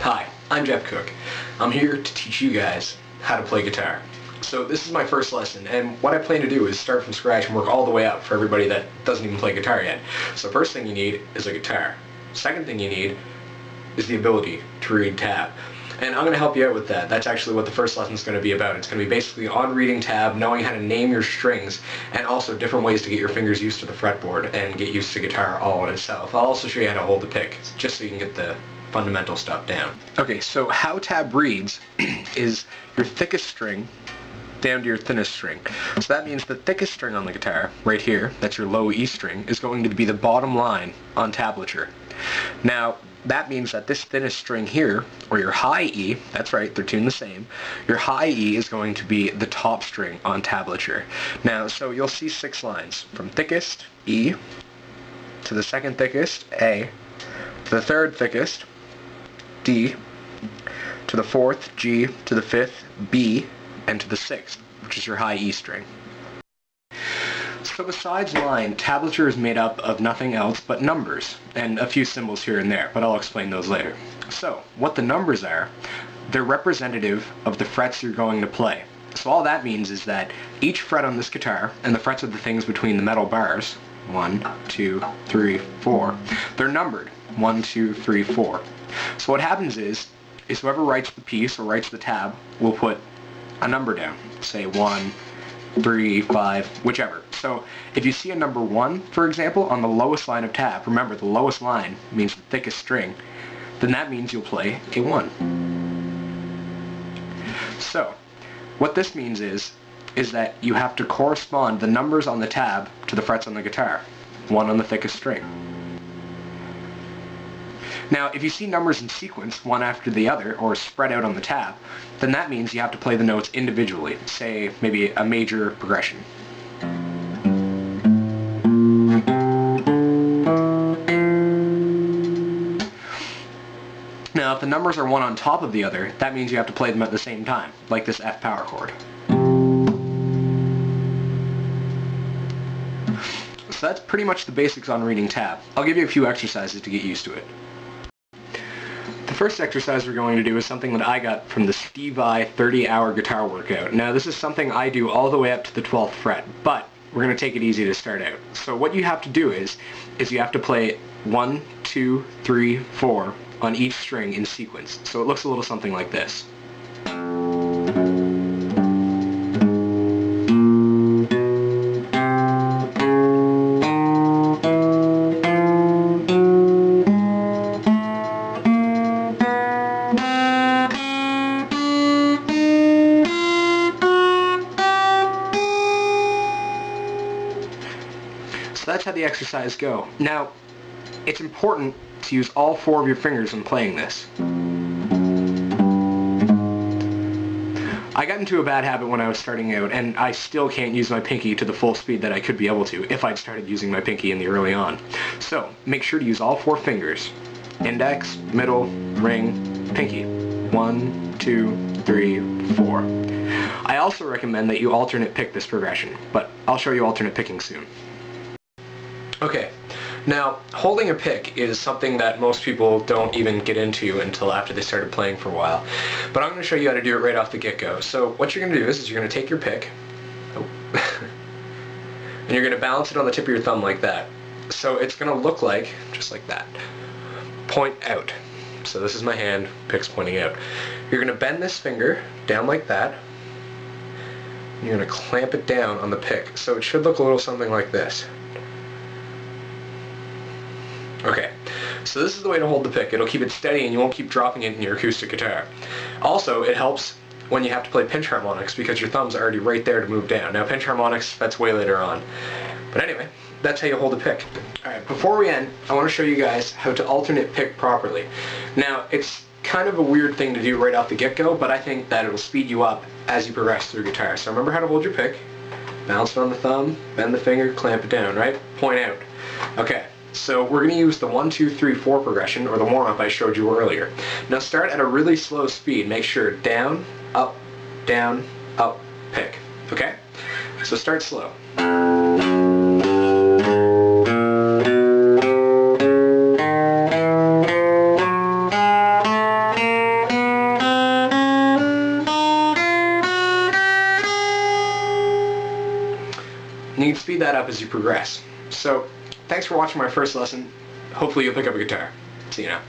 Hi, I'm Jeff Cook. I'm here to teach you guys how to play guitar. So this is my first lesson, and what I plan to do is start from scratch and work all the way up for everybody that doesn't even play guitar yet. So first thing you need is a guitar. Second thing you need is the ability to read tab. And I'm going to help you out with that. That's actually what the first lesson is going to be about. It's going to be basically on reading tab, knowing how to name your strings, and also different ways to get your fingers used to the fretboard and get used to guitar all in itself. I'll also show you how to hold the pick, just so you can get the fundamental stuff down. Okay, so how tab reads is your thickest string down to your thinnest string. So that means the thickest string on the guitar, right here, that's your low E string, is going to be the bottom line on tablature. Now, that means that this thinnest string here, or your high E, that's right, they're tuned the same, your high E is going to be the top string on tablature. Now, so you'll see 6 lines, from thickest, E, to the second thickest, A, to the third thickest, D, to the fourth, G, to the fifth, B, and to the sixth, which is your high E string. So besides line, tablature is made up of nothing else but numbers, and a few symbols here and there, but I'll explain those later. So, what the numbers are, they're representative of the frets you're going to play. So all that means is that each fret on this guitar, and the frets are the things between the metal bars, 1, 2, 3, 4, they're numbered, 1, 2, 3, 4. So what happens is whoever writes the piece or writes the tab will put a number down, say 1, 3, 5, whichever. So if you see a number 1, for example, on the lowest line of tab, remember the lowest line means the thickest string, then that means you'll play a 1. So what this means is that you have to correspond the numbers on the tab to the frets on the guitar, 1 on the thickest string. Now, if you see numbers in sequence, one after the other, or spread out on the tab, then that means you have to play the notes individually, say maybe a major progression. Now, if the numbers are one on top of the other, that means you have to play them at the same time, like this F power chord. So that's pretty much the basics on reading tab. I'll give you a few exercises to get used to it. The first exercise we're going to do is something that I got from the Steve Vai 30-hour guitar workout. Now this is something I do all the way up to the 12th fret, but we're going to take it easy to start out. So what you have to do is you have to play 1, 2, 3, 4 on each string in sequence. So it looks a little something like this. So that's how the exercise go. Now, it's important to use all 4 of your fingers when playing this. I got into a bad habit when I was starting out, and I still can't use my pinky to the full speed that I could be able to if I'd started using my pinky in the early on. So, make sure to use all 4 fingers. Index, middle, ring, pinky. 1, 2, 3, 4. I also recommend that you alternate pick this progression, but I'll show you alternate picking soon. Okay, now holding a pick is something that most people don't even get into until after they started playing for a while. But I'm going to show you how to do it right off the get-go. So what you're going to do is you're going to take your pick, and you're going to balance it on the tip of your thumb like that. So it's going to look like, just like that, point out. So this is my hand, pick's pointing out. You're going to bend this finger down like that, and you're going to clamp it down on the pick. So it should look a little something like this. Okay, so this is the way to hold the pick. It'll keep it steady and you won't keep dropping it in your acoustic guitar. Also, it helps when you have to play pinch harmonics because your thumb's already right there to move down. Now pinch harmonics, that's way later on. But anyway, that's how you hold the pick. Alright, before we end, I want to show you guys how to alternate pick properly. Now, it's kind of a weird thing to do right off the get-go, but I think that it'll speed you up as you progress through guitar. So remember how to hold your pick, balance it on the thumb, bend the finger, clamp it down, right? Point out. Okay. So we're going to use the 1, 2, 3, 4 progression, or the warm-up I showed you earlier. Now start at a really slow speed. Make sure down, up, pick. Okay? So start slow. And you can speed that up as you progress. So, thanks for watching my first lesson. Hopefully you'll pick up a guitar. See you now.